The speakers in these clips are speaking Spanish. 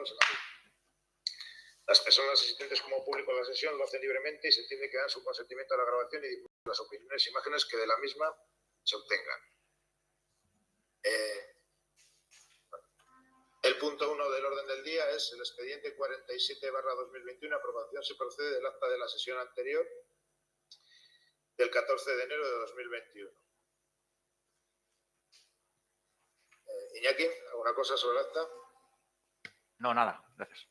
en la misma. Las personas asistentes como público a la sesión lo hacen libremente y se entiende que dan su consentimiento a la grabación y difusión de las opiniones e imágenes que de la misma se obtengan. El punto 1 del orden del día es el expediente 47/2021, aprobación se procede del acta de la sesión anterior del 14 de enero de 2021. Iñaki, ¿alguna cosa sobre el acta? No, nada, gracias.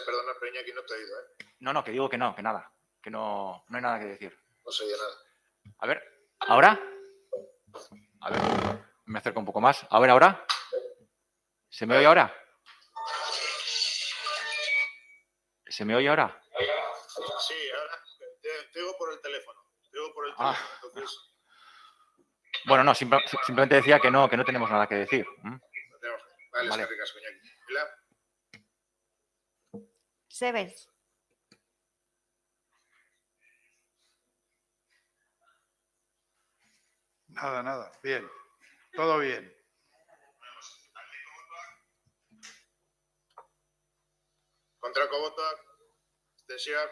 Perdona, pero Iñaki no te he oído, ¿eh? No, que digo que no, que nada, que no hay nada que decir. No se oye nada. A ver, ¿ahora? A ver, me acerco un poco más. A ver, ¿ahora? ¿Se me oye ahora? ¿Se me oye ahora? Sí, ahora te oigo por el teléfono. Entonces... Bueno, no, simplemente decía que no tenemos nada que decir. Vale, vale. Es que ricasco, Iñaki. ¿Pilar? Sebes. Nada. Bien. Todo bien. Contra Cobota. Abstención.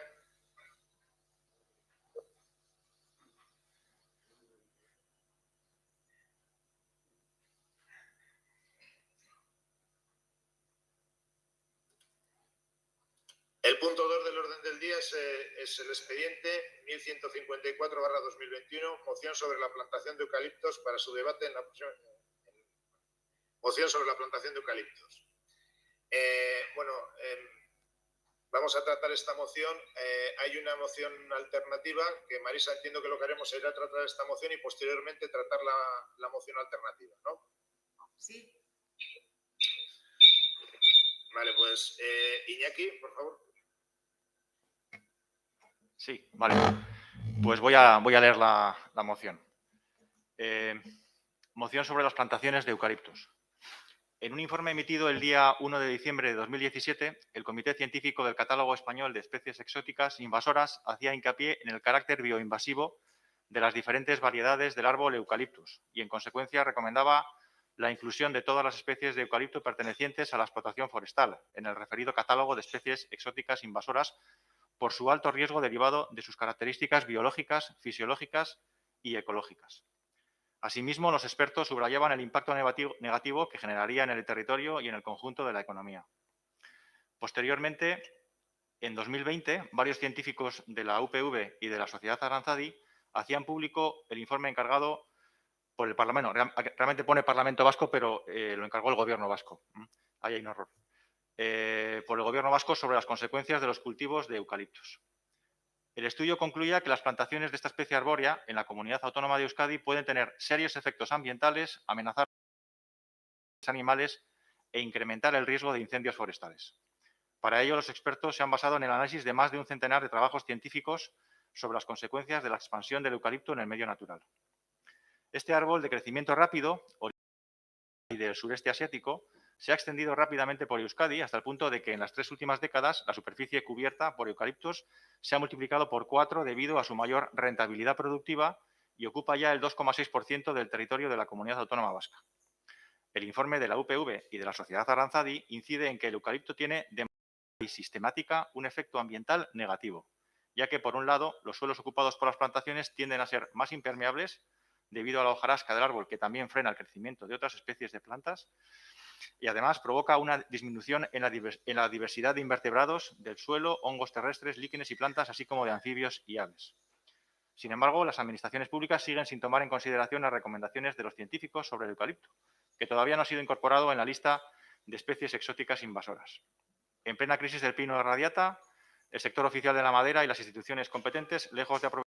El punto 2 del orden del día es el expediente 1154/2021, moción sobre la plantación de eucaliptos para su debate en la próxima... Moción sobre la plantación de eucaliptos. Vamos a tratar esta moción. Hay una moción alternativa que Marisa, entiendo que lo que haremos será tratar esta moción y posteriormente tratar la moción alternativa, ¿no? Sí. Vale, pues Iñaki, por favor. Sí, vale. Pues voy a leer la moción. Moción sobre las plantaciones de eucaliptos. En un informe emitido el día 1 de diciembre de 2017, el Comité Científico del Catálogo Español de Especies Exóticas Invasoras hacía hincapié en el carácter bioinvasivo de las diferentes variedades del árbol eucaliptus y, en consecuencia, recomendaba la inclusión de todas las especies de eucalipto pertenecientes a la explotación forestal en el referido catálogo de especies exóticas invasoras por su alto riesgo derivado de sus características biológicas, fisiológicas y ecológicas. Asimismo, los expertos subrayaban el impacto negativo que generaría en el territorio y en el conjunto de la economía. Posteriormente, en 2020, varios científicos de la UPV y de la Sociedad Aranzadi hacían público el informe encargado por el Parlamento. Realmente pone Parlamento Vasco, pero lo encargó el Gobierno vasco. Ahí hay un error. Por el Gobierno vasco sobre las consecuencias de los cultivos de eucaliptos. El estudio concluía que las plantaciones de esta especie arbórea en la Comunidad Autónoma de Euskadi pueden tener serios efectos ambientales, amenazar a los animales e incrementar el riesgo de incendios forestales. Para ello, los expertos se han basado en el análisis de más de un centenar de trabajos científicos sobre las consecuencias de la expansión del eucalipto en el medio natural. Este árbol de crecimiento rápido, originario del sureste asiático, se ha extendido rápidamente por Euskadi hasta el punto de que en las 3 últimas décadas la superficie cubierta por eucaliptos se ha multiplicado por 4 debido a su mayor rentabilidad productiva y ocupa ya el 2,6% del territorio de la Comunidad Autónoma Vasca. El informe de la UPV y de la Sociedad Aranzadi incide en que el eucalipto tiene de manera sistemática un efecto ambiental negativo, ya que, por un lado, los suelos ocupados por las plantaciones tienden a ser más impermeables debido a la hojarasca del árbol, que también frena el crecimiento de otras especies de plantas, y además provoca una disminución en la diversidad de invertebrados del suelo, hongos terrestres, líquenes y plantas, así como de anfibios y aves. Sin embargo, las administraciones públicas siguen sin tomar en consideración las recomendaciones de los científicos sobre el eucalipto, que todavía no ha sido incorporado en la lista de especies exóticas invasoras. En plena crisis del pino radiata, el sector oficial de la madera y las instituciones competentes, lejos de aprovechar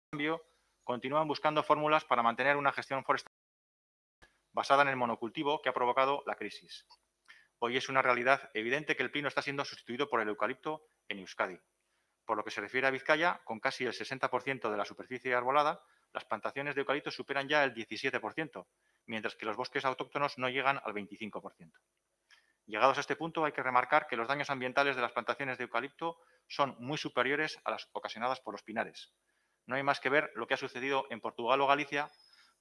el cambio, continúan buscando fórmulas para mantener una gestión forestal basada en el monocultivo que ha provocado la crisis. Hoy es una realidad evidente que el pino está siendo sustituido por el eucalipto en Euskadi. Por lo que se refiere a Vizcaya, con casi el 60% de la superficie arbolada, las plantaciones de eucalipto superan ya el 17%, mientras que los bosques autóctonos no llegan al 25%. Llegados a este punto, hay que remarcar que los daños ambientales de las plantaciones de eucalipto son muy superiores a las ocasionadas por los pinares. No hay más que ver lo que ha sucedido en Portugal o Galicia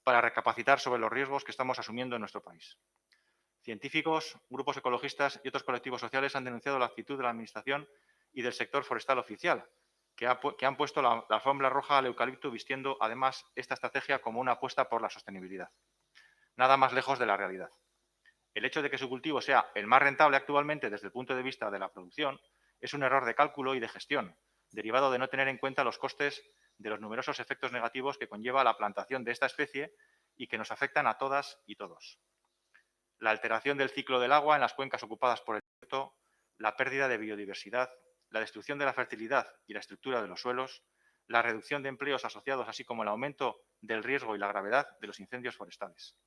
para recapacitar sobre los riesgos que estamos asumiendo en nuestro país. Científicos, grupos ecologistas y otros colectivos sociales han denunciado la actitud de la Administración y del sector forestal oficial, que han puesto la alfombra roja al eucalipto, vistiendo además esta estrategia como una apuesta por la sostenibilidad. Nada más lejos de la realidad. El hecho de que su cultivo sea el más rentable actualmente desde el punto de vista de la producción es un error de cálculo y de gestión, derivado de no tener en cuenta los costes de los numerosos efectos negativos que conlleva la plantación de esta especie y que nos afectan a todas y todos. La alteración del ciclo del agua en las cuencas ocupadas por el desierto, la pérdida de biodiversidad, la destrucción de la fertilidad y la estructura de los suelos, la reducción de empleos asociados, así como el aumento del riesgo y la gravedad de los incendios forestales.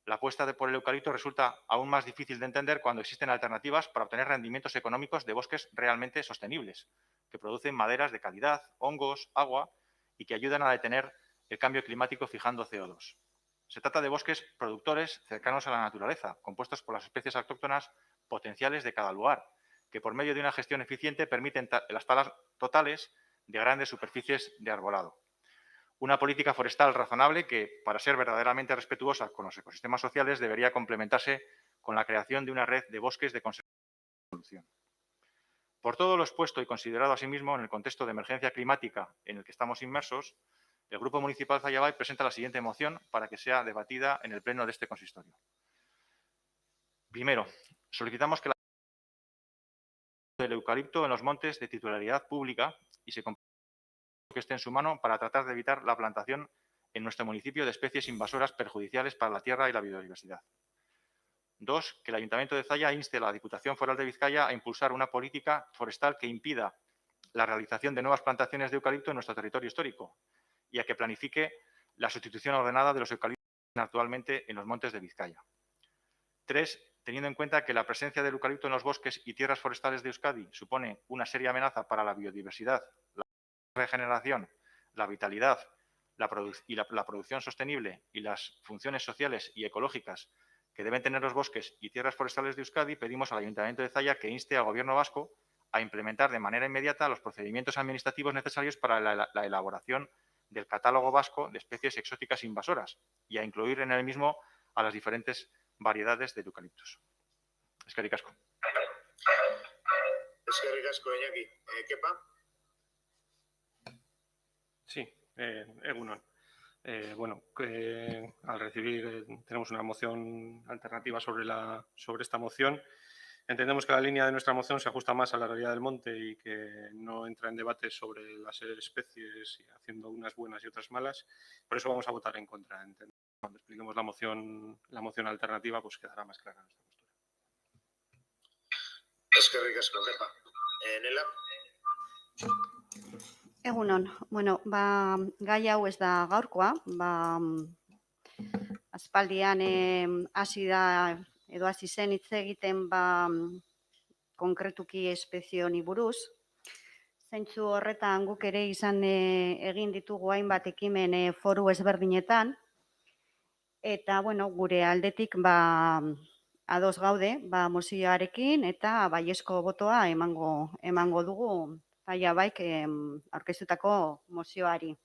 La apuesta por el eucalipto resulta aún más difícil de entender cuando existen alternativas para obtener rendimientos económicos de bosques realmente sostenibles, que producen maderas de calidad, hongos, agua y que ayudan a detener el cambio climático fijando CO2. Se trata de bosques productores cercanos a la naturaleza, compuestos por las especies autóctonas potenciales de cada lugar, que por medio de una gestión eficiente permiten las talas totales de grandes superficies de arbolado. Una política forestal razonable que, para ser verdaderamente respetuosa con los ecosistemas sociales, debería complementarse con la creación de una red de bosques de conservación. Por todo lo expuesto y considerado asimismo en el contexto de emergencia climática en el que estamos inmersos, el Grupo Municipal Zallabay presenta la siguiente moción para que sea debatida en el pleno de este consistorio. Primero, solicitamos que el eucalipto en los montes de titularidad pública y se que esté en su mano para tratar de evitar la plantación en nuestro municipio de especies invasoras perjudiciales para la tierra y la biodiversidad. 2. Que el Ayuntamiento de Zalla inste a la Diputación Foral de Vizcaya a impulsar una política forestal que impida la realización de nuevas plantaciones de eucalipto en nuestro territorio histórico y a que planifique la sustitución ordenada de los eucaliptos actualmente en los montes de Vizcaya. 3. Teniendo en cuenta que la presencia del eucalipto en los bosques y tierras forestales de Euskadi supone una seria amenaza para la biodiversidad, la regeneración, la vitalidad la producción sostenible y las funciones sociales y ecológicas que deben tener los bosques y tierras forestales de Euskadi, pedimos al Ayuntamiento de Zalla que inste al Gobierno vasco a implementar de manera inmediata los procedimientos administrativos necesarios para la elaboración del catálogo vasco de especies exóticas invasoras y a incluir en el mismo a las diferentes variedades de eucaliptos. Eskerrik asko. Eskerrik asko, Iñaki. Kepa. Sí, egunon. Bueno, al recibir tenemos una moción alternativa sobre esta moción. Entendemos que la línea de nuestra moción se ajusta más a la realidad del monte y que no entra en debate sobre las especies, haciendo unas buenas y otras malas. Por eso vamos a votar en contra. Cuando expliquemos la moción alternativa, pues quedará más clara nuestra postura. Eskerrik asko, Kepa. Nela. Egunon, bueno, gai hau ez da gaurkoa, aspaldian hasi da edo hasi zen hitz egiten konkretuki espezie honi buruz. Zentzu horretan guk ere egin ditugu hainbat ekimen foru ezberdinetan, eta bueno, gure aldetik ados gaude mozioarekin eta baiezko botoa emango dugu Zallabayk aurkeztutako mozioari.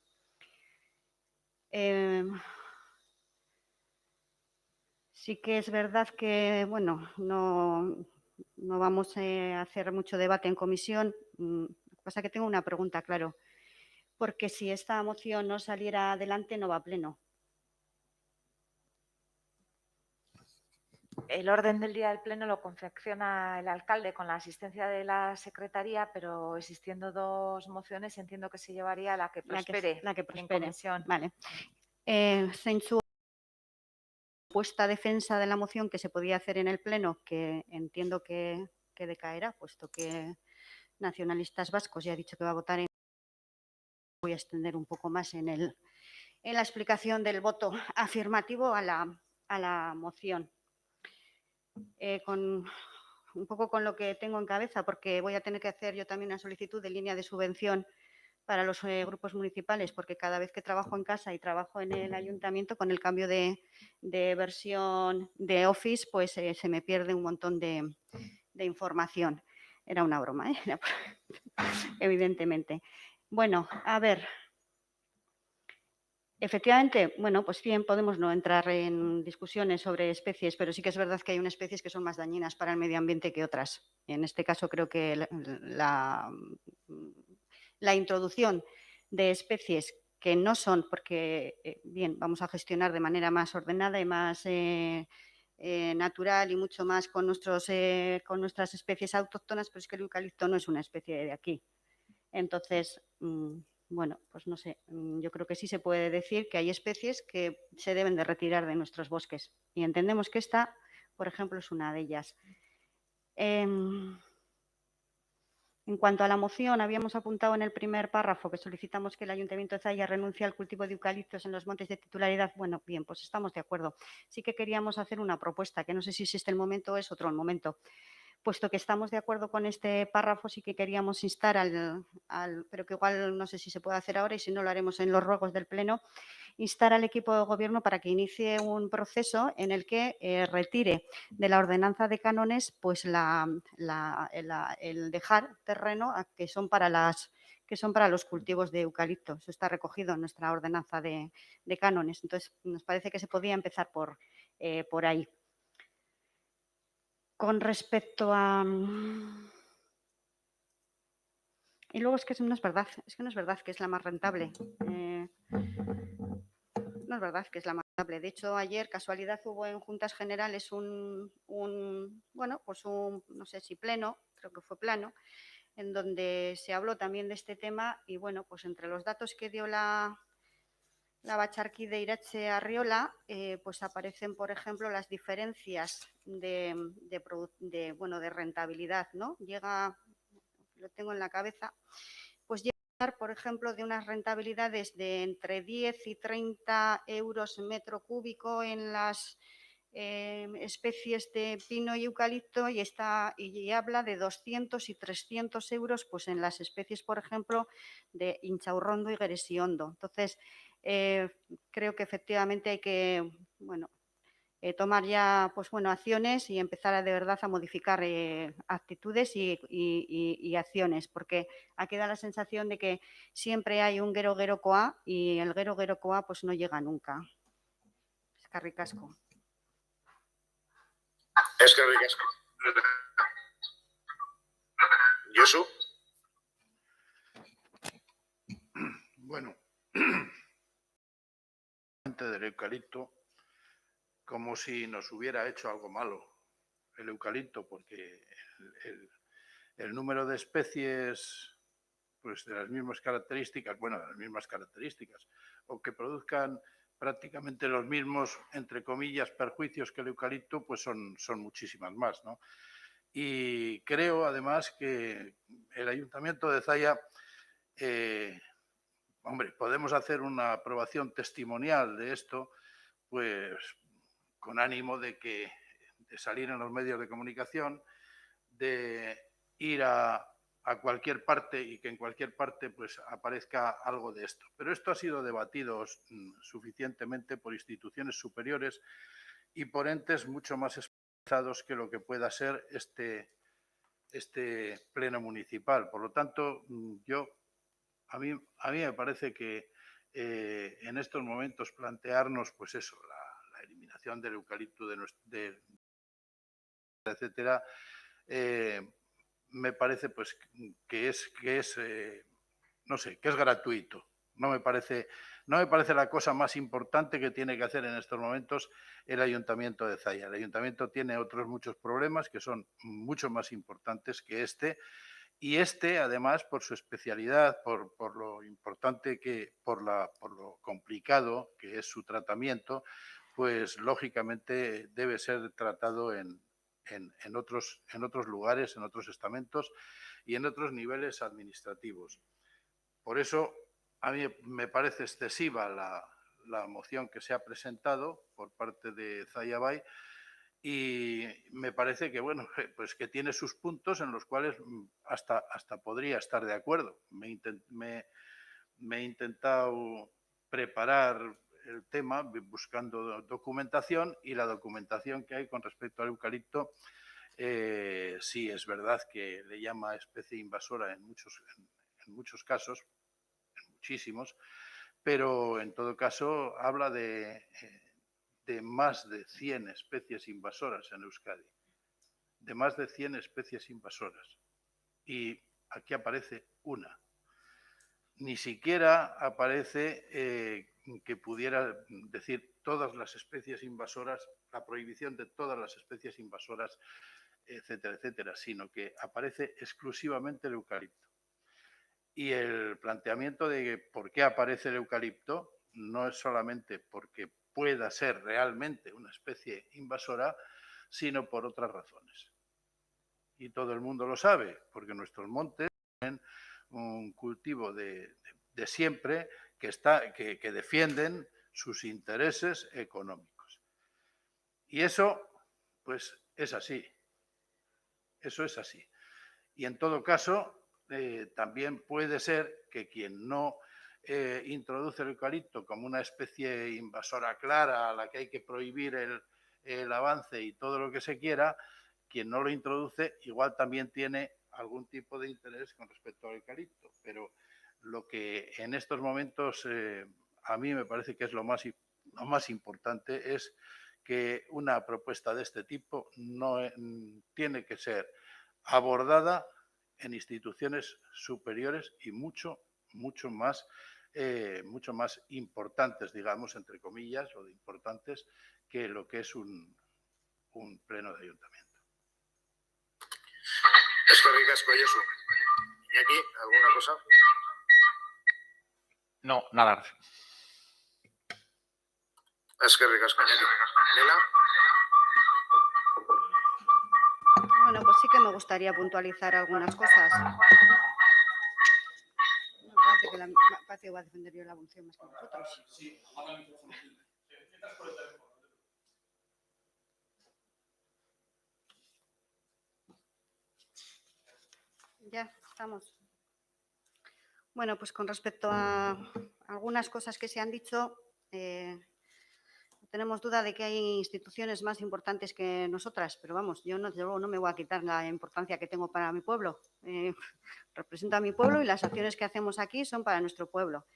Sí que es verdad que, bueno, no vamos a hacer mucho debate en comisión. Lo que pasa es que tengo una pregunta, claro. Porque si esta moción no saliera adelante, no va a pleno. El orden del día del pleno lo confecciona el alcalde con la asistencia de la secretaría, pero existiendo dos mociones, entiendo que se llevaría la que prospere, en comisión. Vale. Zentzu puesta defensa de la moción que se podía hacer en el pleno, que entiendo que decaerá, puesto que Nacionalistas Vascos ya ha dicho que va a votar en. Voy a extender un poco más en la explicación del voto afirmativo a la moción. Un poco con lo que tengo en cabeza, porque voy a tener que hacer yo también una solicitud de línea de subvención para los grupos municipales, porque cada vez que trabajo en casa y trabajo en el ayuntamiento, con el cambio de versión de Office, pues se me pierde un montón de información. Era una broma, evidentemente. Bueno, a ver. Efectivamente, bueno, pues bien, podemos no entrar en discusiones sobre especies, pero sí que es verdad que hay unas especies que son más dañinas para el medio ambiente que otras. En este caso, creo que la introducción de especies que no son, porque, bien, vamos a gestionar de manera más ordenada y más natural y mucho más con nuestras especies autóctonas, pero es que el eucalipto no es una especie de aquí. Entonces, bueno, pues no sé, yo creo que sí se puede decir que hay especies que se deben de retirar de nuestros bosques y entendemos que esta, por ejemplo, es una de ellas. En cuanto a la moción, habíamos apuntado en el primer párrafo que solicitamos que el Ayuntamiento de Zalla renuncie al cultivo de eucaliptos en los montes de titularidad. Bueno, bien, pues estamos de acuerdo. Sí que queríamos hacer una propuesta, que no sé si es este el momento o es otro el momento. Puesto que estamos de acuerdo con este párrafo, sí que queríamos instar pero que igual no sé si se puede hacer ahora y si no lo haremos en los ruegos del Pleno, instar al equipo de Gobierno para que inicie un proceso en el que retire de la ordenanza de cánones pues el dejar terreno que son para los cultivos de eucalipto. Eso está recogido en nuestra ordenanza de cánones. Entonces, nos parece que se podía empezar por ahí. Con respecto a... Y luego es que no es verdad, que es la más rentable. No es verdad que es la más rentable. De hecho, ayer, casualidad, hubo en Juntas Generales bueno, pues no sé si pleno, creo que fue plano, en donde se habló también de este tema y, bueno, pues entre los datos que dio la Bacharquí de Irache Arriola, pues aparecen, por ejemplo, las diferencias de rentabilidad, ¿no? Lo tengo en la cabeza, pues llega, por ejemplo, de unas rentabilidades de entre 10 y 30 euros metro cúbico en las especies de pino y eucalipto y habla de 200 y 300 euros pues en las especies, por ejemplo, de inchaurrondo y geresiondo. Entonces, creo que efectivamente hay que, tomar ya acciones y empezar de verdad a modificar actitudes y acciones, porque aquí da la sensación de que siempre hay un gero coa y el gero coa pues no llega nunca. Eskerrik asko. Eskerrik asko. Josu. Bueno, del eucalipto, como si nos hubiera hecho algo malo el eucalipto, porque el número de especies pues de las mismas características, o que produzcan prácticamente los mismos, entre comillas, perjuicios que el eucalipto, pues son muchísimas más, ¿no? Y creo, además, que el Ayuntamiento de Zalla, podemos hacer una aprobación testimonial de esto, pues con ánimo de salir en los medios de comunicación, de ir a cualquier parte y que en cualquier parte pues aparezca algo de esto. Pero esto ha sido debatido suficientemente por instituciones superiores y por entes mucho más especializados que lo que pueda ser este pleno municipal. Por lo tanto, a mí me parece que en estos momentos plantearnos pues eso, la eliminación del eucalipto etcétera, me parece pues que es gratuito. No me parece la cosa más importante que tiene que hacer en estos momentos el Ayuntamiento de Zalla. El Ayuntamiento tiene otros muchos problemas que son mucho más importantes que este, y además, por su especialidad, por lo importante por lo complicado que es su tratamiento, pues lógicamente debe ser tratado en otros lugares, en otros estamentos y en otros niveles administrativos. Por eso, a mí me parece excesiva la moción que se ha presentado por parte de Zalla Bay, y me parece que, pues que tiene sus puntos en los cuales hasta podría estar de acuerdo. Me he intentado preparar el tema buscando documentación, y la documentación que hay con respecto al eucalipto, sí es verdad que le llama especie invasora en muchos casos, en muchísimos, pero en todo caso habla de más de 100 especies invasoras en Euskadi, de más de 100 especies invasoras. Y aquí aparece una. Ni siquiera aparece que pudiera decir todas las especies invasoras, la prohibición de todas las especies invasoras, etcétera, etcétera, sino que aparece exclusivamente el eucalipto. Y el planteamiento de por qué aparece el eucalipto no es solamente porque pueda ser realmente una especie invasora, sino por otras razones. Y todo el mundo lo sabe, porque nuestros montes tienen un cultivo de siempre que defienden sus intereses económicos. Y eso, pues, es así. Eso es así. Y en todo caso, también puede ser que quien no introduce el eucalipto como una especie invasora clara a la que hay que prohibir el avance y todo lo que se quiera, quien no lo introduce igual también tiene algún tipo de interés con respecto al eucalipto. Pero lo que en estos momentos a mí me parece que es lo más importante es que una propuesta de este tipo no tiene que ser abordada en instituciones superiores y mucho más importantes, digamos, entre comillas, o de importantes, que lo que es un pleno de ayuntamiento. Eskerrik asko, Josu. Iñaki, ¿alguna cosa? No, nada. Eskerrik asko, Iñaki. Nela. Bueno, pues sí que me gustaría puntualizar algunas cosas. Me parece que Pacio va a defender yo la moción más que nosotros. Sí, apaga el micrófono. Ya, estamos. Bueno, pues con respecto a algunas cosas que se han dicho, tenemos duda de que hay instituciones más importantes que nosotras, pero vamos, yo no me voy a quitar la importancia que tengo para mi pueblo. Represento a mi pueblo y las acciones que hacemos aquí son para nuestro pueblo,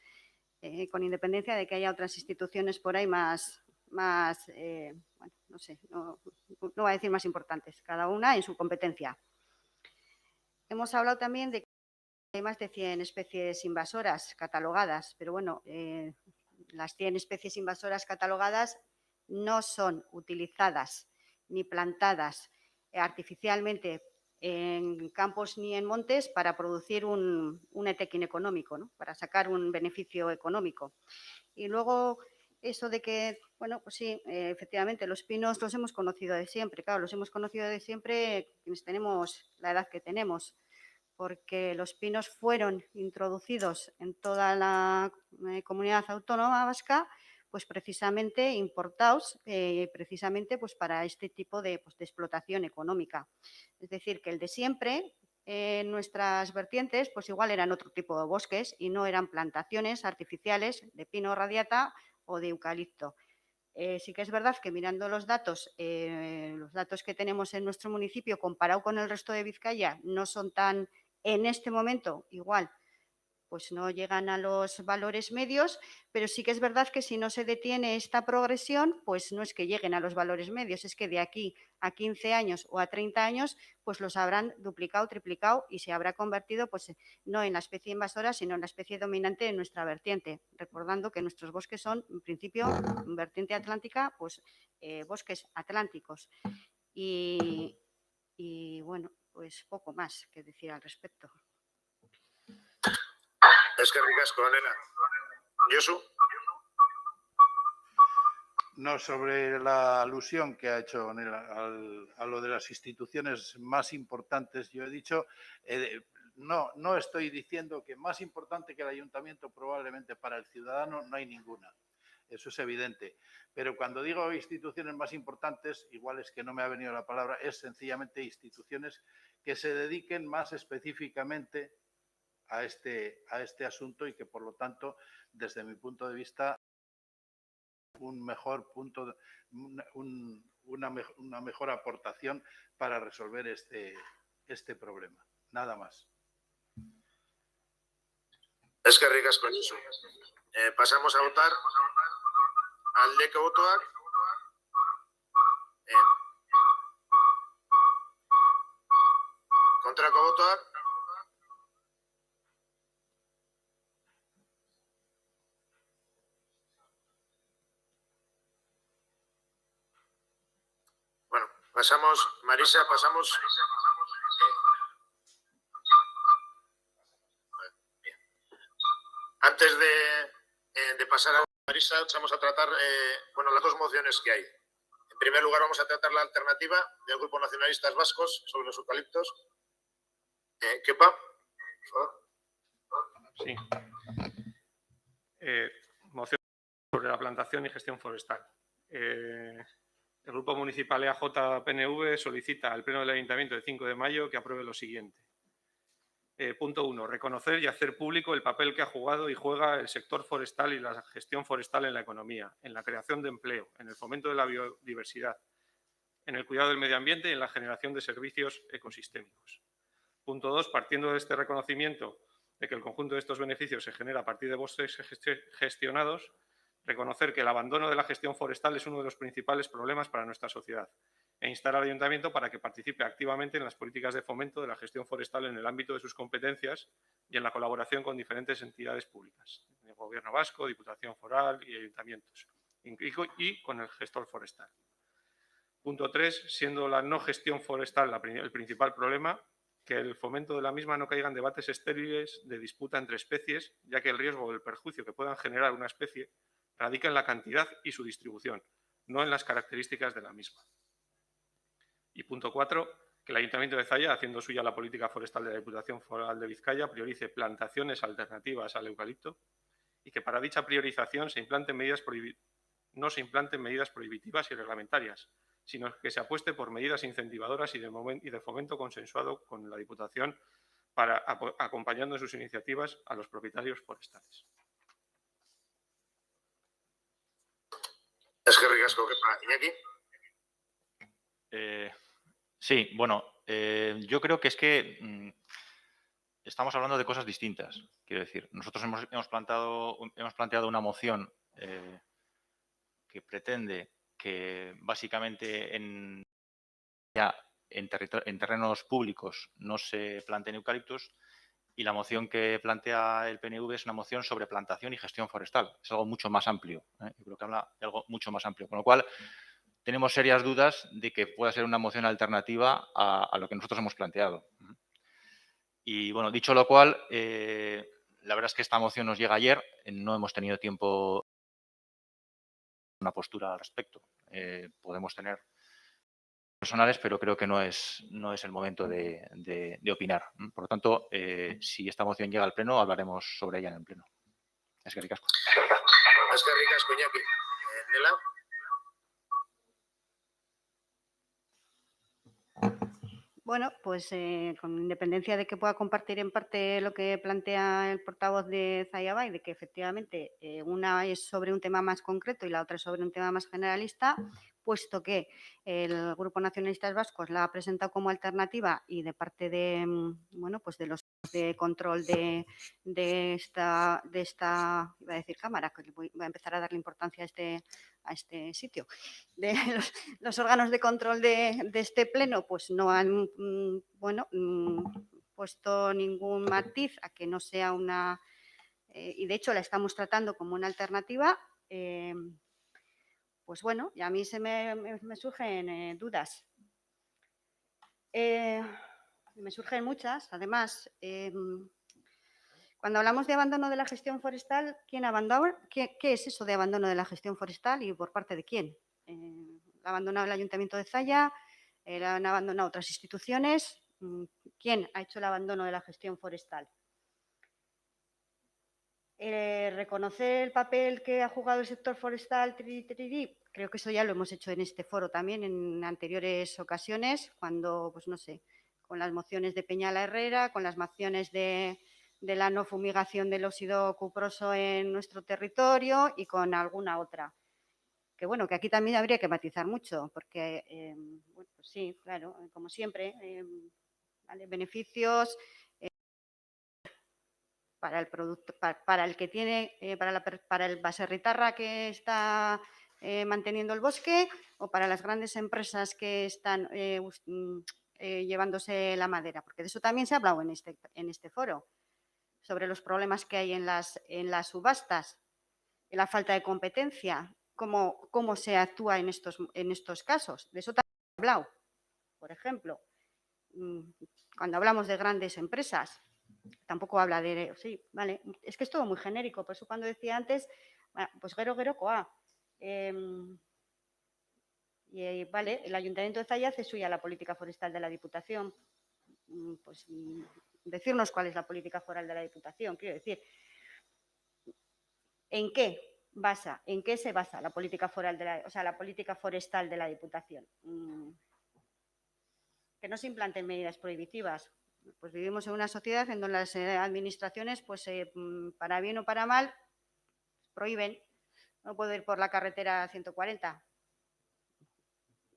con independencia de que haya otras instituciones por ahí más bueno, no sé, no voy a decir más importantes, cada una en su competencia. Hemos hablado también de que hay más de 100 especies invasoras catalogadas, pero bueno, las 100 especies invasoras catalogadas no son utilizadas ni plantadas artificialmente en campos ni en montes para producir un etequín económico, ¿no? Para sacar un beneficio económico. Y luego eso de que, bueno, pues sí, efectivamente, los pinos los hemos conocido de siempre, claro, los hemos conocido de siempre quienes tenemos la edad que tenemos, porque los pinos fueron introducidos en toda la comunidad autónoma vasca, pues precisamente importados, precisamente pues para este tipo de explotación económica. Es decir, que el de siempre, en nuestras vertientes, pues igual eran otro tipo de bosques y no eran plantaciones artificiales de pino radiata o de eucalipto. Sí que es verdad que mirando los datos que tenemos en nuestro municipio comparado con el resto de Vizcaya no son tan, en este momento, igual, pues no llegan a los valores medios, pero sí que es verdad que si no se detiene esta progresión, pues no es que lleguen a los valores medios, es que de aquí a 15 años o a 30 años, pues los habrán duplicado, triplicado y se habrá convertido, pues no en la especie invasora, sino en la especie dominante de nuestra vertiente. Recordando que nuestros bosques son, en principio, vertiente atlántica, pues bosques atlánticos. Y bueno, pues poco más que decir al respecto. Eskerrik asko, Nela. Josu. No, sobre la alusión que ha hecho Nela a lo de las instituciones más importantes, yo he dicho, no estoy diciendo que más importante que el ayuntamiento probablemente para el ciudadano no hay ninguna. Eso es evidente. Pero cuando digo instituciones más importantes, igual es que no me ha venido la palabra, es sencillamente instituciones que se dediquen más específicamente a este asunto y que, por lo tanto, desde mi punto de vista, una mejor aportación para resolver este problema. Nada más. Eskerrik asko, Josu. Pasamos a votar aldeko botoak. Kontrako botoak. Bueno, pasamos, Marisa, pasamos. Antes de pasar a Marisa, vamos a tratar las dos mociones que hay. En primer lugar, vamos a tratar la alternativa del Grupo Nacionalistas Vascos sobre los eucaliptos. Kepa, por favor. Sí. Moción sobre la plantación y gestión forestal. El Grupo Municipal EAJ-PNV solicita al Pleno del Ayuntamiento del 5 de mayo que apruebe lo siguiente. Punto 1. Reconocer y hacer público el papel que ha jugado y juega el sector forestal y la gestión forestal en la economía, en la creación de empleo, en el fomento de la biodiversidad, en el cuidado del medio ambiente y en la generación de servicios ecosistémicos. Punto 2. Partiendo de este reconocimiento de que el conjunto de estos beneficios se genera a partir de bosques gestionados, reconocer que el abandono de la gestión forestal es uno de los principales problemas para nuestra sociedad e instar al Ayuntamiento para que participe activamente en las políticas de fomento de la gestión forestal en el ámbito de sus competencias y en la colaboración con diferentes entidades públicas, el Gobierno vasco, Diputación Foral y ayuntamientos, y con el gestor forestal. Punto 3. Siendo la no gestión forestal el principal problema, que el fomento de la misma no caiga en debates estériles de disputa entre especies, ya que el riesgo o el perjuicio que puedan generar una especie radica en la cantidad y su distribución, no en las características de la misma. Y punto 4, que el Ayuntamiento de Zalla, haciendo suya la política forestal de la Diputación Foral de Vizcaya, priorice plantaciones alternativas al eucalipto y que para dicha priorización no se implanten medidas prohibitivas y reglamentarias, sino que se apueste por medidas incentivadoras y de fomento consensuado con la Diputación para acompañando en sus iniciativas a los propietarios forestales. Eskerrik asko, Kepa. Iñaki. Sí, bueno, yo creo que es que estamos hablando de cosas distintas. Quiero decir, nosotros hemos planteado una moción que pretende que básicamente en terrenos públicos no se planten eucaliptos, y la moción que plantea el PNV es una moción sobre plantación y gestión forestal. Es algo mucho más amplio. Yo creo que habla de algo mucho más amplio. Con lo cual, tenemos serias dudas de que pueda ser una moción alternativa a lo que nosotros hemos planteado. Y, bueno, dicho lo cual, la verdad es que esta moción nos llega ayer. No hemos tenido tiempo una postura al respecto. Podemos tener personales, pero creo que no es el momento de opinar. Por lo tanto, si esta moción llega al Pleno, hablaremos sobre ella en el Pleno. Eskerrik asko. Eskerrik asko, Iñaki. Nela. Bueno, pues con independencia de que pueda compartir en parte lo que plantea el portavoz de Zalla Bai, de que efectivamente una es sobre un tema más concreto y la otra es sobre un tema más generalista, puesto que el Grupo Nacionalistas Vascos la ha presentado como alternativa y de parte de, pues de los de control de esta, iba a decir cámara, que voy a empezar a darle importancia a este sitio, de los órganos de control de este pleno, pues no han puesto ningún matiz a que no sea una, y de hecho la estamos tratando como una alternativa. Pues bueno, y a mí se me surgen dudas. Me surgen muchas, además. Cuando hablamos de abandono de la gestión forestal, ¿quién abandona? ¿Qué es eso de abandono de la gestión forestal y por parte de quién? ¿Ha abandonado el Ayuntamiento de Zalla? ¿La han abandonado otras instituciones? ¿Quién ha hecho el abandono de la gestión forestal? Reconocer el papel que ha jugado el sector forestal, creo que eso ya lo hemos hecho en este foro también en anteriores ocasiones, cuando, pues no sé, con las mociones de Peñala Herrera, con las mociones de la no fumigación del óxido cuproso en nuestro territorio y con alguna otra. Que bueno, que aquí también habría que matizar mucho, porque, bueno, pues sí, claro, como siempre, ¿vale? Beneficios para el producto, para el que tiene, para el baserritarra que está manteniendo el bosque o para las grandes empresas que están llevándose la madera, porque de eso también se ha hablado en este foro, sobre los problemas que hay en las subastas, en la falta de competencia, cómo se actúa en estos casos. De eso también se ha hablado. Por ejemplo, cuando hablamos de grandes empresas, tampoco habla de... Sí, vale, es que es todo muy genérico. Por eso cuando decía antes, bueno, pues gero coa. Vale, el Ayuntamiento de Zaya hace suya la política forestal de la Diputación. Pues decirnos cuál es la política forestal de la Diputación. Quiero decir, ¿en qué se basa la política la política forestal de la Diputación? Que no se implanten medidas prohibitivas. Pues vivimos en una sociedad en donde las administraciones, pues para bien o para mal, prohíben. No puedo ir por la carretera 140.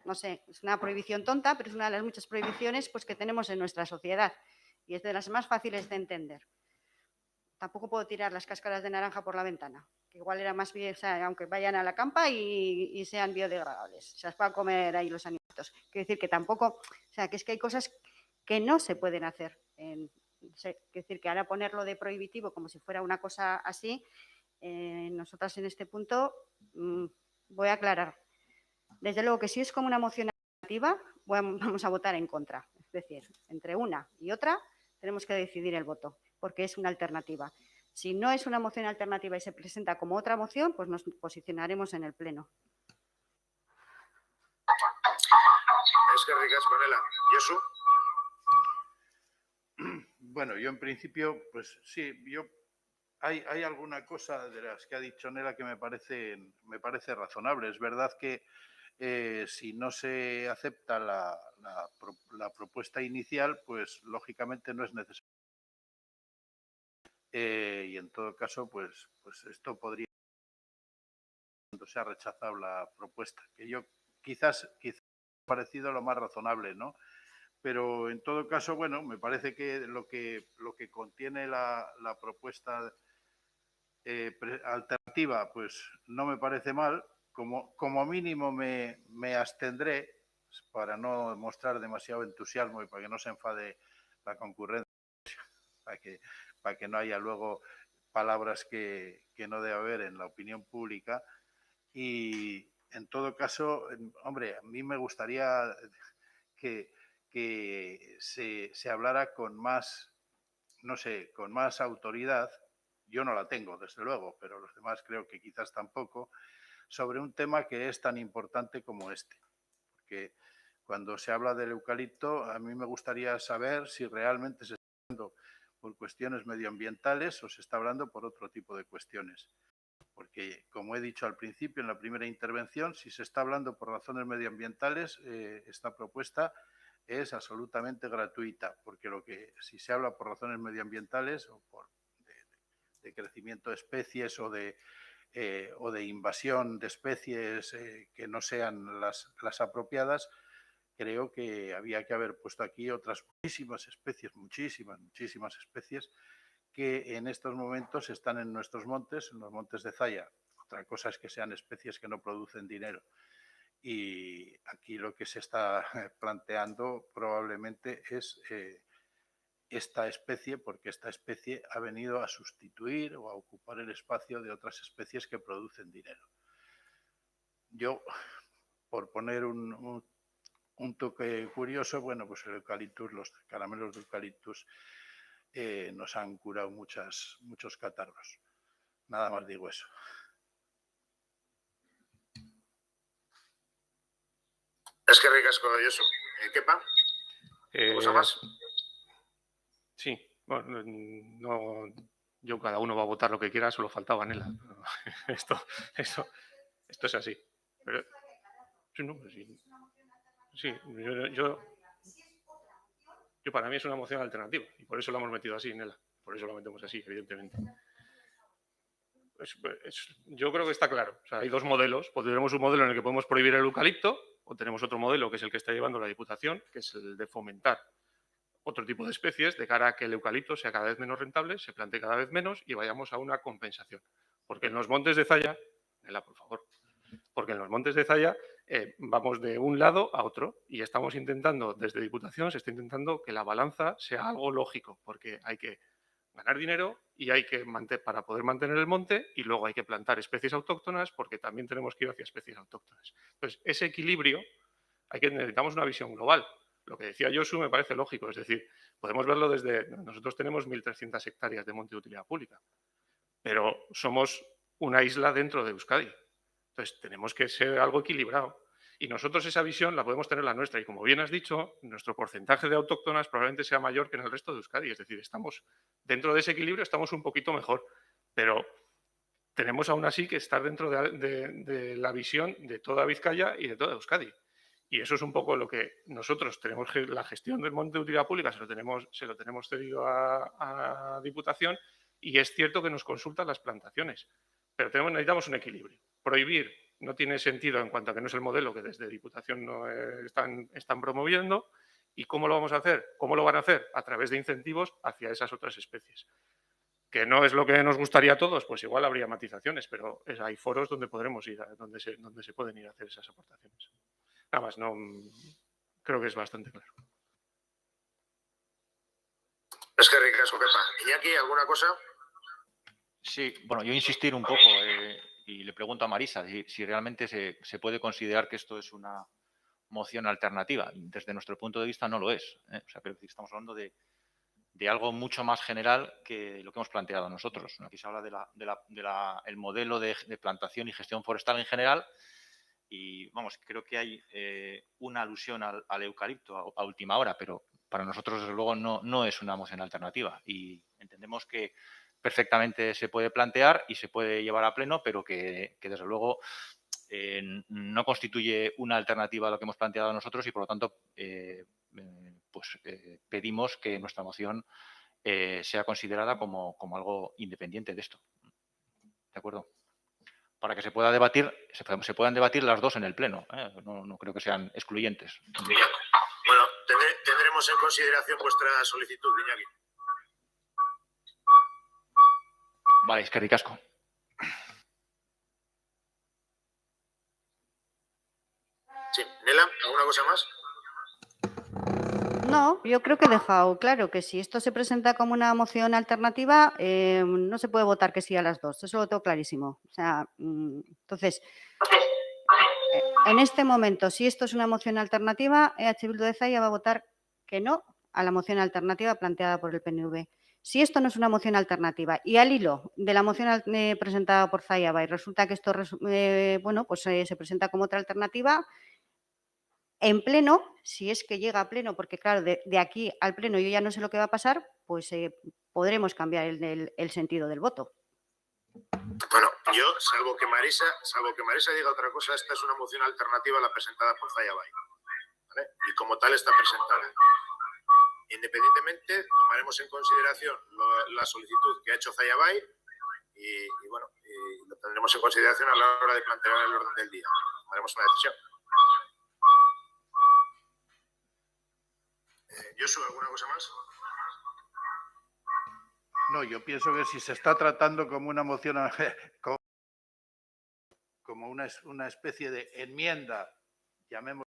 No sé, es una prohibición tonta, pero es una de las muchas prohibiciones pues, que tenemos en nuestra sociedad y es de las más fáciles de entender. Tampoco puedo tirar las cáscaras de naranja por la ventana, que igual era más bien, o sea, aunque vayan a la campa y sean biodegradables, se las va a comer ahí los animalitos. Quiero decir que tampoco, o sea, que es que hay cosas que no se pueden hacer. Quiero decir que ahora ponerlo de prohibitivo como si fuera una cosa así, nosotras en este punto voy a aclarar. Desde luego que si es como una moción alternativa, vamos a votar en contra. Es decir, entre una y otra tenemos que decidir el voto, porque es una alternativa. Si no es una moción alternativa y se presenta como otra moción, pues nos posicionaremos en el Pleno. Es que ricas, Manela. ¿Josu? Bueno, yo en principio, pues sí, hay alguna cosa de las que ha dicho Nela que me parece razonable. Es verdad que si no se acepta la propuesta inicial, pues lógicamente no es necesario. Y en todo caso, pues esto podría, cuando se ha rechazado la propuesta, que yo quizás ha parecido lo más razonable, ¿no? Pero en todo caso, bueno, me parece que lo que contiene la propuesta alternativa, pues no me parece mal. Como mínimo me abstendré para no mostrar demasiado entusiasmo y para que no se enfade la concurrencia, para que no haya luego palabras que no debe haber en la opinión pública. Y en todo caso, hombre, a mí me gustaría que se hablara con más, no sé, con más autoridad. Yo no la tengo, desde luego, pero los demás creo que quizás tampoco, sobre un tema que es tan importante como este. Porque cuando se habla del eucalipto, a mí me gustaría saber si realmente se está hablando por cuestiones medioambientales o se está hablando por otro tipo de cuestiones. Porque, como he dicho al principio, en la primera intervención, si se está hablando por razones medioambientales, esta propuesta es absolutamente gratuita, porque si se habla por razones medioambientales o de crecimiento de especies o de invasión de especies que no sean las apropiadas, creo que había que haber puesto aquí otras muchísimas especies que en estos momentos están en nuestros montes, en los montes de Zaya. Otra cosa es que sean especies que no producen dinero. Y aquí lo que se está planteando probablemente es esta especie, porque esta especie ha venido a sustituir o a ocupar el espacio de otras especies que producen dinero. Yo, por poner un toque curioso, bueno, pues el eucaliptus, los caramelos de eucaliptus nos han curado muchos catarros. Nada más digo eso. Es que ricasco, Josu. ¿Kepa? ¿Cosa más? Sí, bueno, no, yo cada uno va a votar lo que quiera, solo faltaba Nela. Esto es así. Pero, sí, yo para mí es una moción alternativa y por eso lo hemos metido así, Nela. Por eso lo metemos así, evidentemente. Yo creo que está claro. O sea, hay dos modelos. Tenemos un modelo en el que podemos prohibir el eucalipto o tenemos otro modelo que es el que está llevando la Diputación, que es el de fomentar otro tipo de especies de cara a que el eucalipto sea cada vez menos rentable, se plante cada vez menos y vayamos a una compensación. Porque en los montes de Zaya, Nela, por favor, porque en los montes de Zaya vamos de un lado a otro y estamos intentando, desde Diputación, se está intentando que la balanza sea algo lógico, porque hay que ganar dinero y hay que para poder mantener el monte y luego hay que plantar especies autóctonas porque también tenemos que ir hacia especies autóctonas. Entonces, ese equilibrio, necesitamos una visión global. Lo que decía Josu me parece lógico, es decir, podemos verlo desde... Nosotros tenemos 1.300 hectáreas de monte de utilidad pública, pero somos una isla dentro de Euskadi. Entonces, tenemos que ser algo equilibrado. Y nosotros esa visión la podemos tener la nuestra. Y como bien has dicho, nuestro porcentaje de autóctonas probablemente sea mayor que en el resto de Euskadi. Es decir, estamos dentro de ese equilibrio, estamos un poquito mejor. Pero tenemos aún así que estar dentro de la visión de toda Vizcaya y de toda Euskadi. Y eso es un poco lo que nosotros tenemos, la gestión del monte de utilidad pública se lo tenemos cedido a Diputación y es cierto que nos consultan las plantaciones. Pero necesitamos un equilibrio. Prohibir no tiene sentido en cuanto a que no es el modelo que desde Diputación no están promoviendo. ¿Y cómo lo vamos a hacer? ¿Cómo lo van a hacer? A través de incentivos hacia esas otras especies. ¿Que no es lo que nos gustaría a todos? Pues igual habría matizaciones, pero hay foros donde podremos ir, donde se pueden ir a hacer esas aportaciones. Nada más, no, creo que es bastante claro. Es que ricasco, Pepa. Iñaki, ¿alguna cosa? Sí, bueno, yo insistir un poco y le pregunto a Marisa si realmente se puede considerar que esto es una moción alternativa. Desde nuestro punto de vista no lo es. O sea, pero estamos hablando de algo mucho más general que lo que hemos planteado nosotros. Aquí se habla del modelo de plantación y gestión forestal en general y, vamos, creo que hay una alusión al eucalipto a última hora, pero para nosotros, desde luego, no es una moción alternativa y entendemos que perfectamente se puede plantear y se puede llevar a pleno, pero que desde luego no constituye una alternativa a lo que hemos planteado nosotros y, por lo tanto, pedimos que nuestra moción sea considerada como algo independiente de esto. ¿De acuerdo? Para que se pueda debatir, se puedan debatir las dos en el pleno. No creo que sean excluyentes. Bueno, tendremos en consideración vuestra solicitud, Iñaki. Vale, es que ricasco. Sí, Nela, ¿alguna cosa más? No, yo creo que he dejado claro que si esto se presenta como una moción alternativa, no se puede votar que sí a las dos. Eso lo tengo clarísimo. O sea, entonces, en este momento, si esto es una moción alternativa, EH Bildu de Zaya va a votar que no a la moción alternativa planteada por el PNV. Si esto no es una moción alternativa y al hilo de la moción presentada por Zaya y resulta que esto se presenta como otra alternativa, en pleno, si es que llega a pleno, porque claro, de aquí al pleno yo ya no sé lo que va a pasar, pues podremos cambiar el sentido del voto. Bueno, yo, salvo que Marisa diga otra cosa, esta es una moción alternativa a la presentada por Zaya Bay, ¿vale? Y como tal está presentada. Independientemente, tomaremos en consideración la solicitud que ha hecho Zaya Bay y lo tendremos en consideración a la hora de plantear el orden del día. Tomaremos una decisión. Josu, ¿alguna cosa más? No, yo pienso que si se está tratando como una moción, como una especie de enmienda, llamémoslo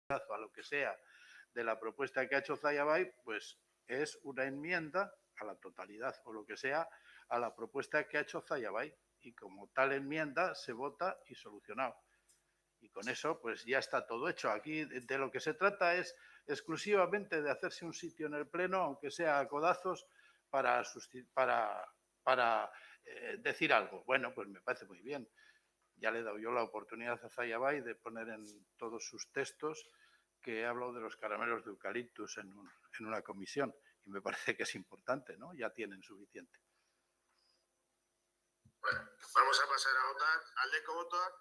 a lo que sea, de la propuesta que ha hecho Zaya Bay, pues es una enmienda a la totalidad o lo que sea a la propuesta que ha hecho Zaya Bay. Y como tal enmienda se vota y solucionado. Y con eso pues ya está todo hecho. Aquí de lo que se trata es exclusivamente de hacerse un sitio en el pleno, aunque sea a codazos, para decir algo. Bueno, pues me parece muy bien. Ya le he dado yo la oportunidad a Zaya Bay de poner en todos sus textos que he hablado de los caramelos de eucaliptus en una comisión. Y me parece que es importante, ¿no? Ya tienen suficiente. Bueno, vamos a pasar a votar. Aldeko botoak.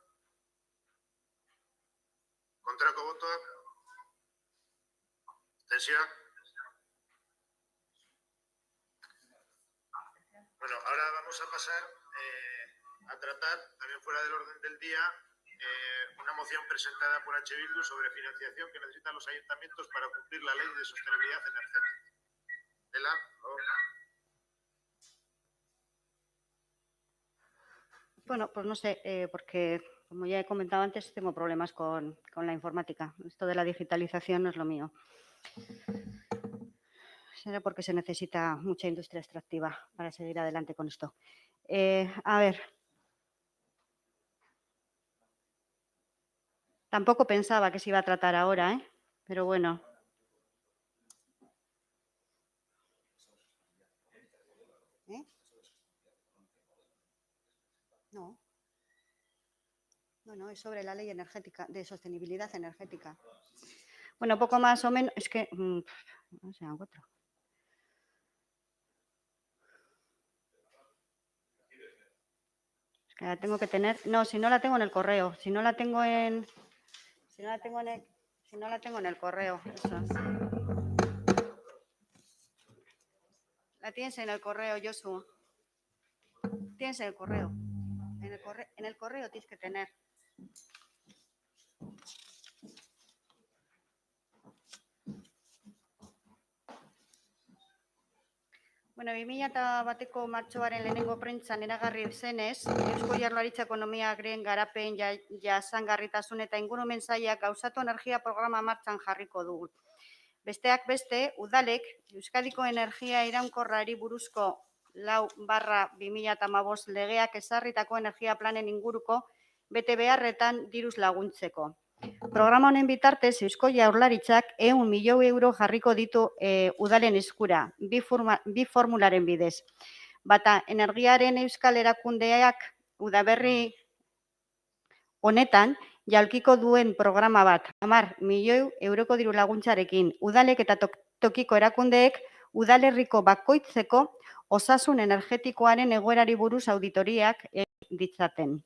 Kontrako botoak. Abstentzioak. Bueno, ahora vamos a pasar a tratar, también fuera del orden del día, una moción presentada por H. Bildu sobre financiación que necesitan los ayuntamientos para cumplir la ley de sostenibilidad energética. Bueno, pues no sé, porque como ya he comentado antes, tengo problemas con la informática. Esto de la digitalización no es lo mío. Será porque se necesita mucha industria extractiva para seguir adelante con esto. A ver. Tampoco pensaba que se iba a tratar ahora, pero bueno. No, es sobre la ley energética, de sostenibilidad energética. Bueno, poco más o menos, es que, no sé, encuentro. Es que la tengo que tener, no, si no la tengo en el correo, si no la tengo en el correo, eso. La tienes en el correo, Josu. Tienes en el correo. En el correo tienes que tener. Bueno, 2001ko martxoaren lehenengo prentsan eragarri zenez, Eusko Jaurlaritza ekonomiaren garapen jasangarritasun eta ingurumen sailak gauzatu energia programa martxan jarriko dugu. Besteak beste, udalek Euskadiko energia iraunkorrari buruzko 4/2015 legeak ezarritako energia planen inguruko bete beharretan diruz laguntzeko. Programa honen bitartez, Eusko Jaurlaritzak 100 milioi euro jarriko ditu udalen eskura, bi formularen bidez. Bata, energiaren euskal erakundeak udaberri honetan jalkiko duen programa bat, 10 milioi euroko diru laguntzarekin, udalek eta tokiko erakundeek udalerriko bakoitzeko osasun energetikoaren egoerari buruz auditoriak ditzaten.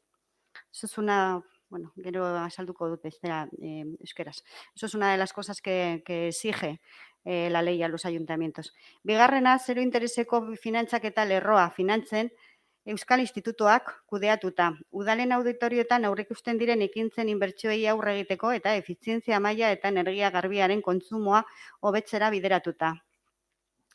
Eso es una... Bueno, gero azalduko dut bestera euskeraz. Eso es una de las cosas que exige la ley a los ayuntamientos. Bigarrena, zero intereseko finantzaketa lerroa finantzen Euskal Institutuak kudeatuta. Udalen auditorioetan aurreikusten diren ekintzen inbertsioei aurre egiteko eta efizientzia maila eta energia garbiaren kontsumoa hobetzera bideratuta.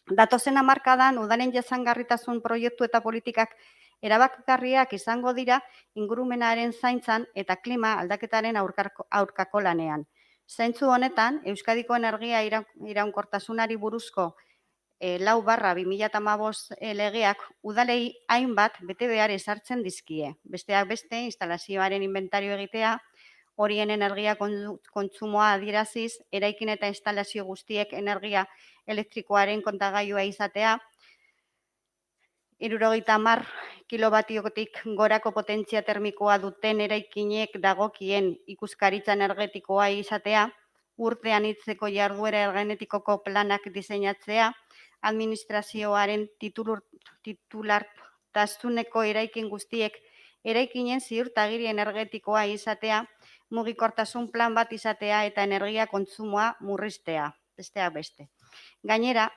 Datozen hamarkadan udalen jasangarritasun proiektu eta politikak erabakigarriak izango dira ingurumenaren zaintzan eta klima aldaketaren aurkako lanean. Zentzu honetan, Euskadiko energia iraunkortasunari buruzko 4/2015 legeak udalei hainbat bete behar ezartzen dizkie. Besteak beste, instalazioaren inventario egitea, horien energia kontsumoa adieraziz, eraikin eta instalazio guztiek energia elektrikoaren kontagailua izatea, 70 kilobatiotik gorako potentzia termikoa duten eraikinek dagokien ikuskaritza energetikoa izatea, urtean hitzeko jarduera energetikoko planak diseinatzea, administrazioaren titulartasuneko eraikin guztiek eraikinen ziurtagiri energetikoa izatea, mugikortasun plan bat izatea eta energia kontsumoa murriztea, besteak beste. Gainera,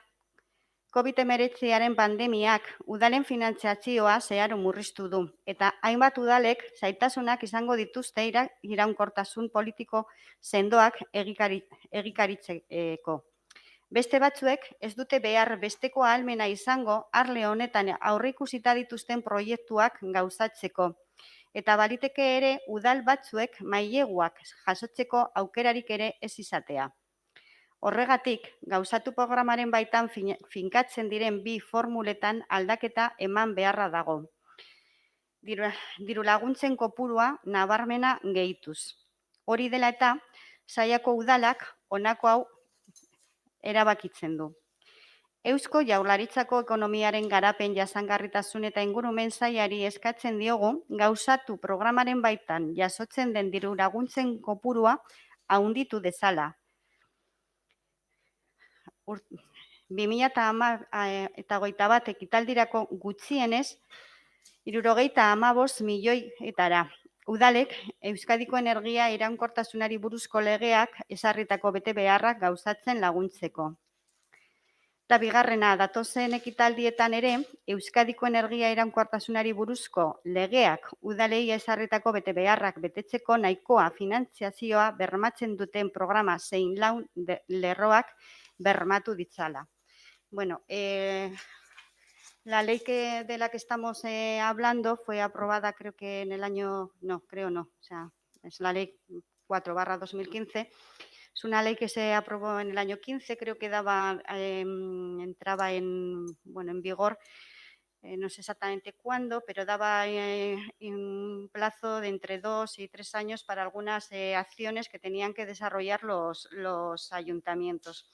COVID-19 pandemiak udalen finantzazioa zeharo murriztu du eta hainbat udalek zailtasunak izango dituzte iraunkortasun politiko sendoak egikaritzeko. Beste batzuek ez dute behar besteko ahalmena izango arle honetan aurreikusita dituzten proiektuak gauzatzeko eta baliteke ere udal batzuek maileguak jasotzeko aukerarik ere ez izatea. Horregatik, gauzatu programaren baitan finkatzen diren bi formuletan aldaketa eman beharra dago. Diru laguntzen kopurua nabarmena gehituz. Hori dela eta, sailako udalak honako hau erabakitzen du. Eusko Jaurlaritzako ekonomiaren garapen jasangarritasun eta ingurumen sailari eskatzen diogu gauzatu programaren baitan jasotzen den diru laguntzen kopurua handitu dezala. 2021 ekitaldirako gutxienez 75 milioietara. Udalek Euskadiko energia iraunkortasunari buruzko legeak ezarritako bete beharrak gauzatzen laguntzeko. Eta bigarrena, datozen ekitaldietan ere, Euskadiko energia iraunkortasunari buruzko legeak udalei ezarritako betebeharrak betetzeko nahikoa finantziazioa bermatzen duten programa zein lerroak bermatu ditzala. Bueno, la ley de la que estamos hablando fue aprobada creo que en el año, o sea, es la ley 4/2015. Es una ley que se aprobó en el año 15, creo que entraba en vigor, no sé exactamente cuándo, pero daba un plazo de entre 2 y 3 años para algunas acciones que tenían que desarrollar los ayuntamientos.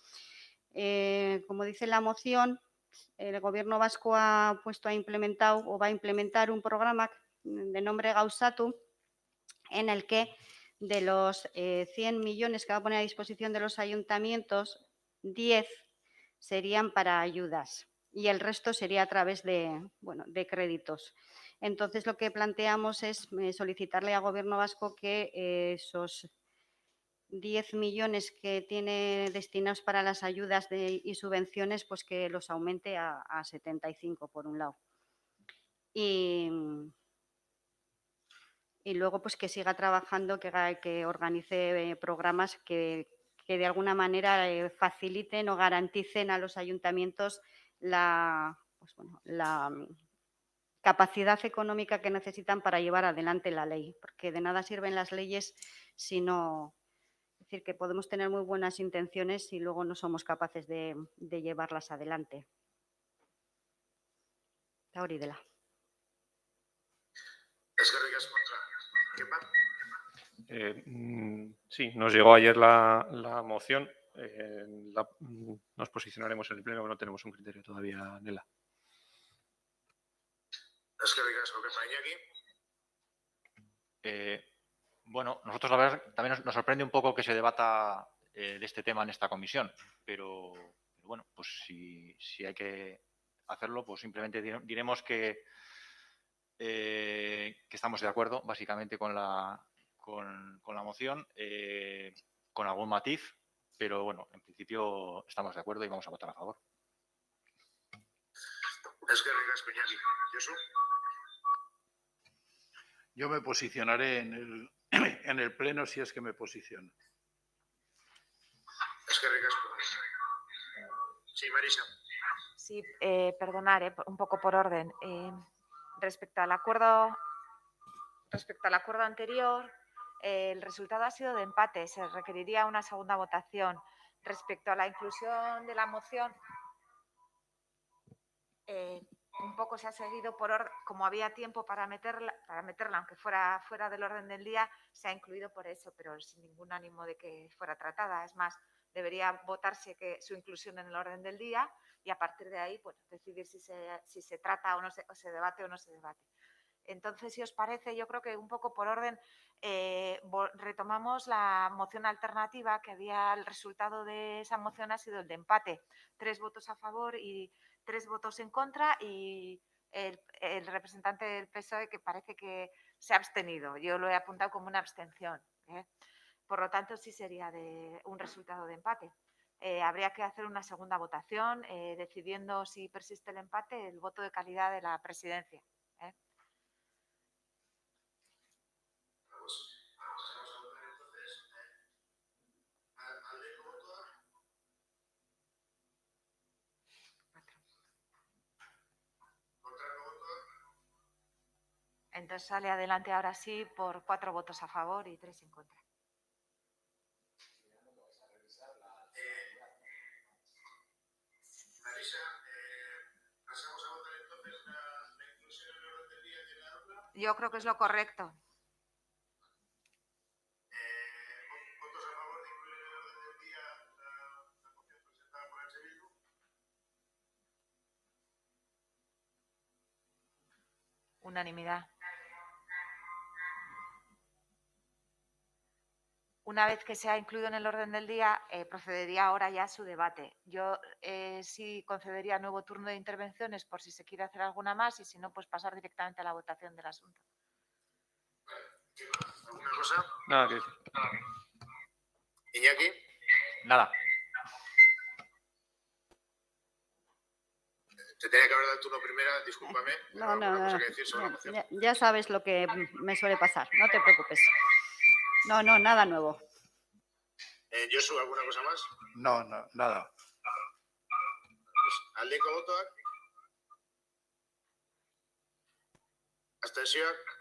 Como dice la moción, el Gobierno vasco ha implementado o va a implementar un programa de nombre Gauzatu, en el que de los 100 millones que va a poner a disposición de los ayuntamientos, 10 serían para ayudas y el resto sería a través de créditos. Entonces, lo que planteamos es solicitarle al Gobierno vasco que esos 10 millones que tiene destinados para las ayudas y subvenciones, pues que los aumente a 75, por un lado. Y luego pues que siga trabajando, que organice programas que de alguna manera faciliten o garanticen a los ayuntamientos la capacidad económica que necesitan para llevar adelante la ley, porque de nada sirven las leyes si no... Es decir, que podemos tener muy buenas intenciones si luego no somos capaces de llevarlas adelante. Eta hori dela. Sí, nos llegó ayer la moción. Nos posicionaremos en el pleno, pero no tenemos un criterio todavía, Nela. Bueno, nosotros la verdad también nos sorprende un poco que se debata de este tema en esta comisión, pero bueno, pues si hay que hacerlo, pues simplemente diremos que estamos de acuerdo básicamente con la moción, con algún matiz, pero bueno, en principio estamos de acuerdo y vamos a votar a favor. Yo me posicionaré en el pleno si es que me posiciono. Sí, Marisa. Sí, perdonar, un poco por orden. Respecto al acuerdo anterior, el resultado ha sido de empate. Se requeriría una segunda votación. Respecto a la inclusión de la moción, un poco se ha seguido por orden, como había tiempo para meterla, aunque fuera fuera del orden del día, se ha incluido por eso, pero sin ningún ánimo de que fuera tratada. Es más, debería votarse su inclusión en el orden del día y a partir de ahí pues, decidir si se trata o no o se debate o no se debate. Entonces, si os parece, yo creo que un poco por orden retomamos la moción alternativa que el resultado de esa moción ha sido el de empate. 3 votos a favor y 3 votos en contra y el representante del PSOE que parece que se ha abstenido. Yo lo he apuntado como una abstención. Por lo tanto, sí sería un resultado de empate. Habría que hacer una segunda votación decidiendo si persiste el empate, el voto de calidad de la presidencia. Entonces sale adelante ahora sí por 4 votos a favor y 3 en contra. Marisa, ¿pasamos a votar entonces la inclusión en el orden del día de la otra? Yo creo que es lo correcto. ¿Votos a favor de incluir en el orden del día la moción presentada por H. Bildu? Unanimidad. Una vez que se ha incluido en el orden del día, procedería ahora ya a su debate. Yo sí concedería nuevo turno de intervenciones por si se quiere hacer alguna más y si no, pues pasar directamente a la votación del asunto. ¿Alguna cosa? Nada que decir. Iñaki. Nada. Te tenía que haber dado el turno primera, discúlpame. No, ¿Alguna cosa que decir sobre la moción? ya sabes lo que me suele pasar, no te preocupes. No, nada nuevo. Josu, ¿alguna cosa más? No, nada. Pues, aldeko botoak. Abstentzioak.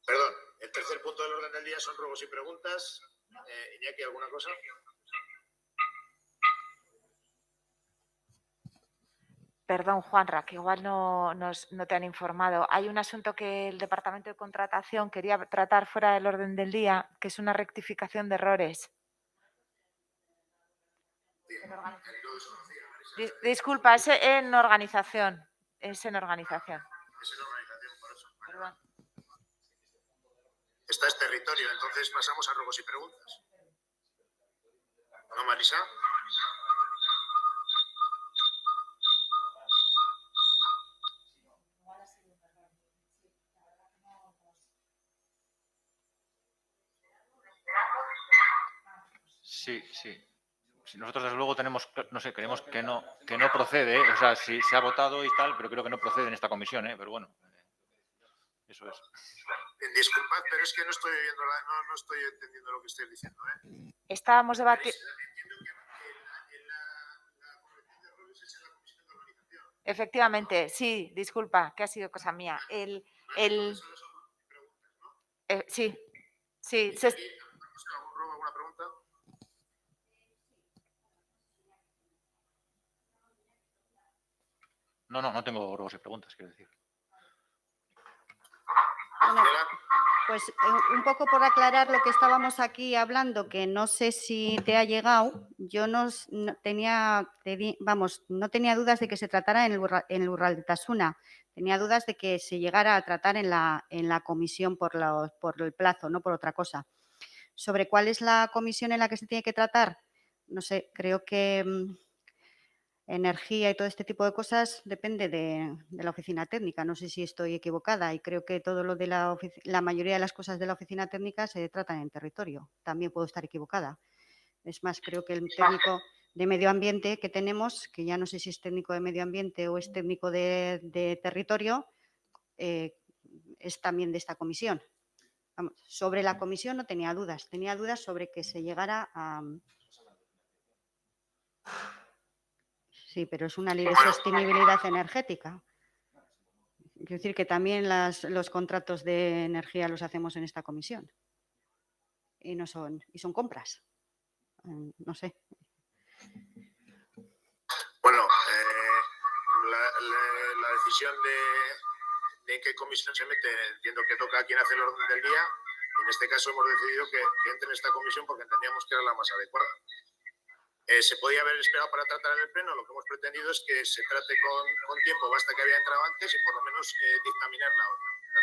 Perdón, el tercer punto del orden del día son ruegos y preguntas. Iñaki, ¿alguna cosa? Perdón, Juanra, que igual no te han informado. Hay un asunto que el Departamento de Contratación quería tratar fuera del orden del día, que es una rectificación de errores. Disculpa, es en organización. Es en organización. Es en organización, por eso. Perdón. Esta es territorio, entonces pasamos a ruegos y preguntas. ¿No, Marisa? Sí. Nosotros, desde luego, tenemos, no sé, creemos que no procede, ¿eh? O sea, sí se ha votado y tal, pero creo que no procede en esta comisión, ¿eh? Pero bueno, eso es. Disculpad, pero es que no estoy no estoy entendiendo lo que estáis diciendo, ¿eh? Estábamos debatiendo. Entiendo que la corrección de errores es en la comisión de organización. Efectivamente, sí, disculpa, que ha sido cosa mía. Sí. ¿Algún ruego, alguna pregunta? No tengo ruegos y preguntas, quiero decir. Bueno, pues un poco por aclarar lo que estábamos aquí hablando, que no sé si te ha llegado, yo no tenía dudas de que se tratara en el Urraltasuna, tenía dudas de que se llegara a tratar en la comisión por el plazo, no por otra cosa. ¿Sobre cuál es la comisión en la que se tiene que tratar? No sé, creo que energía y todo este tipo de cosas depende de la oficina técnica. No sé si estoy equivocada y creo que todo lo de la mayoría de las cosas de la oficina técnica se tratan en territorio. También puedo estar equivocada. Es más, creo que el técnico de medio ambiente que tenemos, que ya no sé si es técnico de medio ambiente o es técnico de territorio, es también de esta comisión. Vamos, sobre la comisión no tenía dudas sobre que se llegara a... Sí, pero es una ley de sostenibilidad energética. Quiero decir que también los contratos de energía los hacemos en esta comisión. Y son compras. No sé. Bueno, la decisión de qué comisión se mete, entiendo que toca a quien hace el orden del día. En este caso hemos decidido que entre en esta comisión porque entendíamos que era la más adecuada. Se podía haber esperado para tratar en el pleno, lo que hemos pretendido es que se trate con tiempo, basta que había entrado antes y por lo menos dictaminar la otra, ¿no?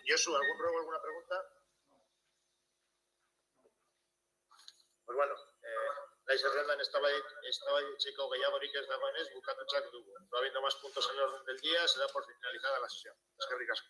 Josu, ¿algún ruego, alguna pregunta? Pues bueno, la zerrendan eztabaidetxeko gehiagorik ez dagoenez bukatutzat dugu. No habiendo más puntos en el orden del día, se da por finalizada la sesión. Eskerrik asko.